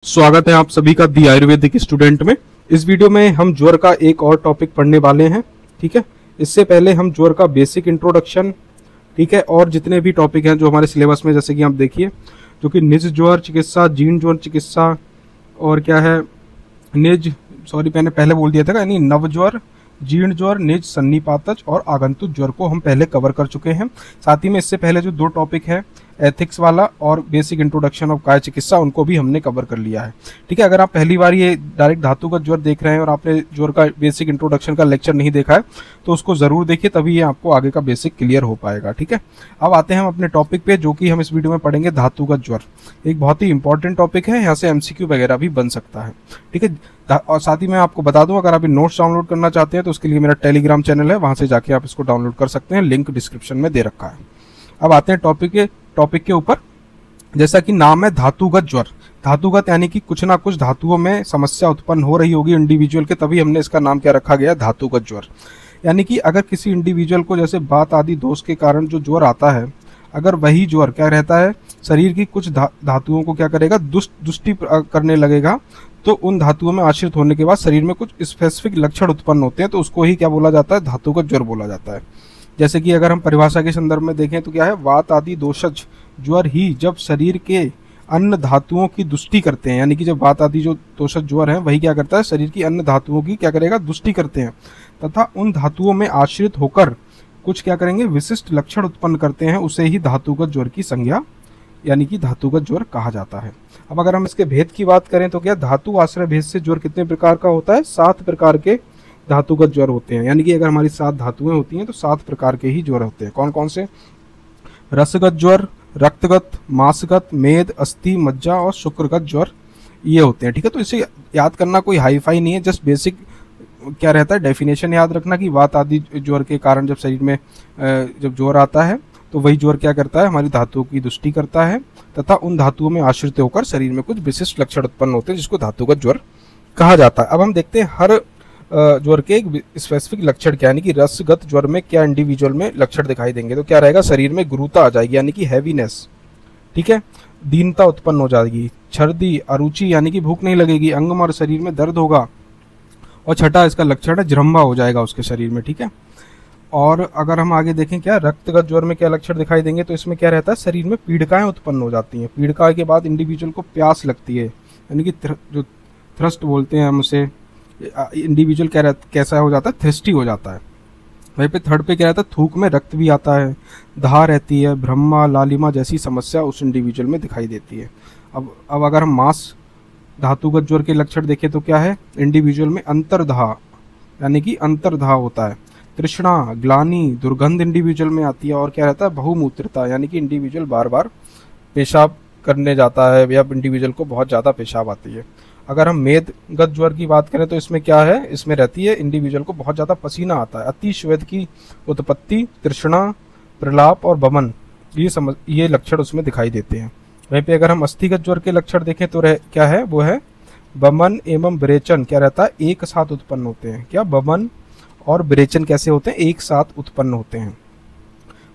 स्वागत है आप सभी का दी आयुर्वेदिक स्टूडेंट में। इस वीडियो में हम ज्वर का एक और टॉपिक पढ़ने वाले हैं। ठीक है, इससे पहले हम ज्वर का बेसिक इंट्रोडक्शन, ठीक है, और जितने भी टॉपिक हैं जो हमारे सिलेबस में, जैसे कि आप देखिए, जो कि निज ज्वर चिकित्सा, जीर्ण ज्वर चिकित्सा, और क्या है मैंने पहले बोल दिया था, यानी नव ज्वर, जीर्ण ज्वर, निज, सन्निपातज और आगंतुक ज्वर को हम पहले कवर कर चुके हैं। साथ ही में इससे पहले जो दो टॉपिक है, एथिक्स वाला और बेसिक इंट्रोडक्शन ऑफ काय चिकित्सा, उनको भी हमने कवर कर लिया है। ठीक है, अगर आप पहली बार ये डायरेक्ट धातुगत ज्वर देख रहे हैं और आपने ज्वर का बेसिक इंट्रोडक्शन का लेक्चर नहीं देखा है तो उसको जरूर देखिए, तभी ये आपको आगे का बेसिक क्लियर हो पाएगा। ठीक है, अब आते हैं हम अपने टॉपिक पे, जो कि हम इस वीडियो में पढ़ेंगे धातुगत ज्वर। एक बहुत ही इंपॉर्टेंट टॉपिक है, यहाँ से एमसीक्यू वगैरह भी बन सकता है। ठीक है, और साथ ही मैं आपको बता दूं, अगर आप नोट्स डाउनलोड करना चाहते हैं तो उसके लिए मेरा टेलीग्राम चैनल है, वहां से जाके आप इसको डाउनलोड कर सकते हैं, लिंक डिस्क्रिप्शन में दे रखा है। अब आते हैं टॉपिक के ऊपर। जैसा कि नाम है धातुगत ज्वर, धातुगत यानी कि कुछ ना कुछ धातुओं में समस्या उत्पन्न हो रही होगी इंडिविजुअल के, तभी हमने इसका नाम क्या रखा गया, धातुगत ज्वर। यानी कि अगर किसी इंडिविजुअल को जैसे बात आदि दोष के कारण जो ज्वर आता है, अगर वही ज्वर क्या रहता है, शरीर की कुछ धातुओं को क्या करेगा, दुष्टि करने लगेगा, तो उन धातुओं में आश्रित होने के बाद शरीर में कुछ स्पेसिफिक लक्षण उत्पन्न होते हैं, तो उसको ही क्या बोला जाता है, धातुगत ज्वर बोला जाता है। जैसे कि अगर हम परिभाषा के संदर्भ में देखें तो क्या है, वात आदि दोषज ज्वर ही जब शरीर के अन्य धातुओं की दुष्टि करते हैं, यानी कि जब वात आदि जो दोषज ज्वर है वही क्या करता है, शरीर की अन्य धातुओं की क्या करेगा, दुष्टि करते हैं, तथा उन धातुओं में आश्रित होकर कुछ क्या करेंगे, विशिष्ट लक्षण उत्पन्न करते हैं, उसे ही धातुगत ज्वर की संज्ञा यानी कि धातुगत ज्वर कहा जाता है। अब अगर हम इसके भेद की बात करें तो क्या, धातु आश्रय भेद से ज्वर कितने प्रकार का होता है, 7 प्रकार के धातुगत ज्वर होते हैं। यानी कि अगर हमारी 7 धातुएं होती हैं तो 7 प्रकार के ही ज्वर होते हैं। कौन कौन से, रसगत ज्वर, रक्तगत, मांसगत, मेद, अस्थि, मज्जा और शुक्रगत ज्वर, ये होते हैं। ठीक है, तो इसे याद करना कोई हाई फाई नहीं है, जस्ट बेसिक क्या रहता है, डेफिनेशन याद रखना कि वात आदि ज्वर के कारण जब शरीर में जब ज्वर आता है तो वही ज्वर क्या करता है, हमारी धातुओं की दुष्टि करता है, तथा उन धातुओं में आश्रित होकर शरीर में कुछ विशिष्ट लक्षण उत्पन्न होते हैं, जिसको धातुगत ज्वर कहा जाता है। अब हम देखते हैं हर ज्वर के एक स्पेसिफिक लक्षण क्या, यानी कि रसगत ज्वर में क्या इंडिविजुअल में लक्षण दिखाई देंगे, तो क्या रहेगा, शरीर में गुरुता आ जाएगी, यानी कि हैवीनेस। ठीक है, दीनता उत्पन्न हो जाएगी, छर्दी, अरुचि यानी कि भूख नहीं लगेगी, अंगम और शरीर में दर्द होगा, और छठा इसका लक्षण है जृंभा हो जाएगा उसके शरीर में। ठीक है, और अगर हम आगे देखें क्या रक्तगत ज्वर में क्या लक्षण दिखाई देंगे, तो इसमें क्या रहता है, शरीर में पीड़िकाएं उत्पन्न हो जाती हैं, पीड़िका के बाद इंडिविजुअल को प्यास लगती है, यानी कि जो थ्रस्ट बोलते हैं हम उसे, इंडिविजुअल कैसा हो जाता है, थ्रस्टी हो जाता है। वहीं पे थर्ड पे क्या रहता है, थूक में रक्त भी आता है, दाह रहती है, भ्रमा, लालिमा जैसी समस्या उस इंडिविजुअल में दिखाई देती है। अब अगर हम मांस धातुगत ज्वर के लक्षण देखें तो क्या है, इंडिविजुअल में अंतर्दाह यानी कि अंतर्दाह होता है, तृष्णा, ग्लानि, दुर्गंध इंडिविजुअल में आती है, और क्या रहता है, बहुमूत्रता यानी कि इंडिविजुअल बार बार पेशाब करने जाता है, या इंडिविजुअल को बहुत ज़्यादा पेशाब आती है। अगर हम मेदगत ज्वर की बात करें तो इसमें क्या है, इसमें रहती है इंडिविजुअल को बहुत ज़्यादा पसीना आता है, अति श्वेत की उत्पत्ति, तृष्णा, प्रलाप और बमन, ये लक्षण उसमें दिखाई देते हैं। वहीं पे अगर हम अस्थिगत ज्वर के लक्षण देखें तो क्या है, वो है बमन एवं विरेचन क्या रहता है, एक साथ उत्पन्न होते हैं। क्या, बमन और विरेचन कैसे होते हैं, एक साथ उत्पन्न होते हैं।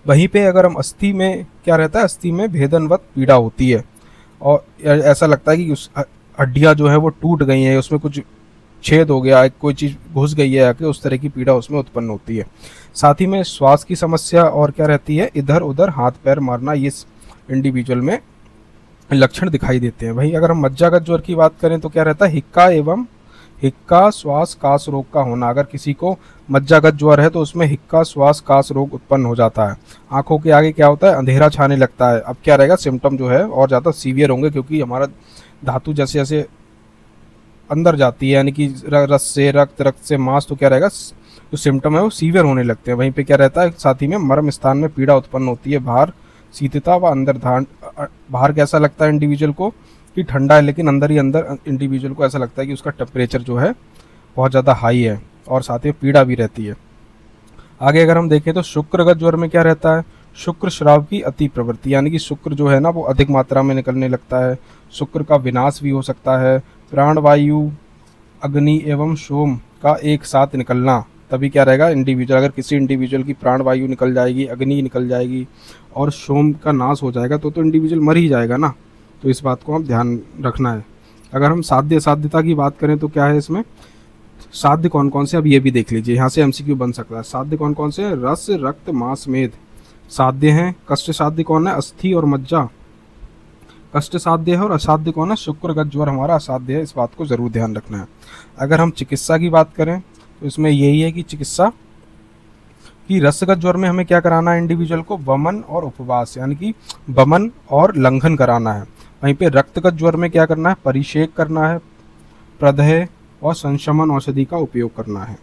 वहीं पे अगर हम अस्थि में क्या रहता है, अस्थि में भेदनवत पीड़ा होती है, और ऐसा लगता है कि उस हड्डियां जो है वो टूट गई हैं, उसमें कुछ छेद हो गया है, कोई चीज़ घुस गई है आके, उस तरह की पीड़ा उसमें उत्पन्न होती है। साथ ही में श्वास की समस्या और क्या रहती है, इधर उधर हाथ पैर मारना, ये इंडिविजुअल में लक्षण दिखाई देते हैं। वहीं अगर हम मज्जागत ज्वर की बात करें तो क्या रहता है, हिक्का श्वास कास रोग का होना। अगर किसी को मज्जागत ज्वर है तो उसमें हिक्का श्वास कास रोग उत्पन्न हो जाता है। आंखों के आगे क्या होता है, अंधेरा छाने लगता है। अब क्या रहेगा, सिम्टम जो है और ज़्यादा सीवियर होंगे, क्योंकि हमारा धातु जैसे जैसे अंदर जाती है, यानी कि रस से रक्त से मांस, तो क्या रहेगा, जो सिम्टम है वो सीवियर होने लगते हैं। वहीं पे क्या रहता है, साथ ही में मर्म स्थान में पीड़ा उत्पन्न होती है, बाहर शीतता व अंदर बाहर कैसा लगता है इंडिविजुअल को कि ठंडा है, लेकिन अंदर ही अंदर इंडिविजुअल को ऐसा लगता है कि उसका टेम्परेचर जो है बहुत ज़्यादा हाई है, और साथ ही पीड़ा भी रहती है। आगे अगर हम देखें तो शुक्रगत ज्वर में क्या रहता है, शुक्र श्राव की अति प्रवृत्ति, यानी कि शुक्र जो है ना वो अधिक मात्रा में निकलने लगता है, शुक्र का विनाश भी हो सकता है, प्राणवायु, अग्नि एवं सोम का एक साथ निकलना, तभी क्या रहेगा इंडिविजुअल, अगर किसी इंडिविजुअल की प्राणवायु निकल जाएगी, अग्नि निकल जाएगी और सोम का नाश हो जाएगा तो इंडिविजुअल मर ही जाएगा ना, तो इस बात को हम ध्यान रखना है। अगर हम साध्य असाध्यता की बात करें तो क्या है इसमें, साध्य कौन कौन से, अब ये भी देख लीजिए, यहाँ से एमसीक्यू बन सकता है। साध्य कौन कौन से हैं, रस रक्त मांस मेद साध्य हैं। कष्ट साध्य कौन है, अस्थि और मज्जा कष्ट साध्य है, और असाध्य कौन है, शुक्र गज्वर हमारा असाध्य है। इस बात को जरूर ध्यान रखना है। अगर हम चिकित्सा की बात करें तो इसमें यही है कि चिकित्सा कि रसगत ज्वर में हमें क्या कराना है, इंडिविजुअल को वमन और उपवास यानी कि वमन और लंघन कराना है। वहीं पे रक्तगत ज्वर में क्या करना है, परिषेक करना है, प्रदह और संशमन औषधि का उपयोग करना है।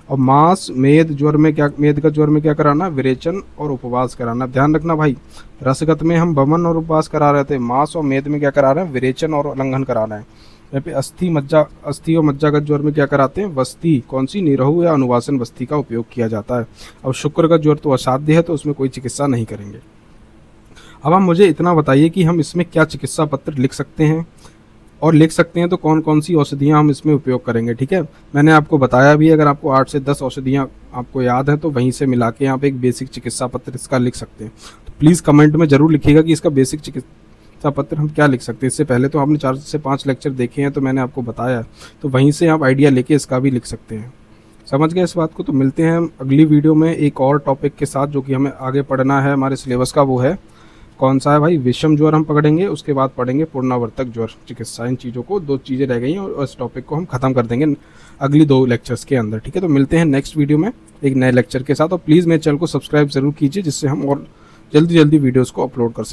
और मांस मेद ज्वर में क्या, मेदगत ज्वर में क्या कराना, विरेचन और उपवास कराना। ध्यान रखना भाई, रसगत में हम वमन और उपवास करा रहे थे, मांस और मेद में क्या करा रहे हैं, विरेचन और उल्लंघन कराना है। यहाँ पे अस्थि और मज्जागत ज्वर में क्या कराते हैं, वस्ती कौन सी, निरहु या अनुवासन वस्ती का उपयोग किया जाता है। अब शुक्र का ज्वर तो असाध्य है, तो उसमें कोई चिकित्सा नहीं करेंगे। अब हम मुझे इतना बताइए कि हम इसमें क्या चिकित्सा पत्र लिख सकते हैं, और लिख सकते हैं तो कौन कौन सी औषधियाँ हम इसमें उपयोग करेंगे। ठीक है, मैंने आपको बताया भी, अगर आपको 8 से 10 औषधियाँ आपको याद हैं तो वहीं से मिला के आप एक बेसिक चिकित्सा पत्र इसका लिख सकते हैं। तो प्लीज़ कमेंट में ज़रूर लिखिएगा कि इसका बेसिक चिकित्सा पत्र हम क्या लिख सकते हैं। इससे पहले तो आपने 4 से 5 लेक्चर देखे हैं, तो मैंने आपको बताया, तो वहीं से आप आइडिया लेके इसका भी लिख सकते हैं। समझ गए इस बात को। तो मिलते हैं हम अगली वीडियो में एक और टॉपिक के साथ, जो कि हमें आगे पढ़ना है हमारे सिलेबस का। वो है कौन सा है भाई, विषम ज्वर हम पकड़ेंगे, उसके बाद पढ़ेंगे पूर्णावर्तक ज्वर चिकित्सा। इन चीज़ों को 2 चीज़ें रह गई हैं, और इस टॉपिक को हम खत्म कर देंगे अगली 2 लेक्चर्स के अंदर। ठीक है, तो मिलते हैं नेक्स्ट वीडियो में एक नए लेक्चर के साथ। और प्लीज़ मेरे चैनल को सब्सक्राइब जरूर कीजिए, जिससे हम और जल्दी वीडियोज़ को अपलोड कर सकें।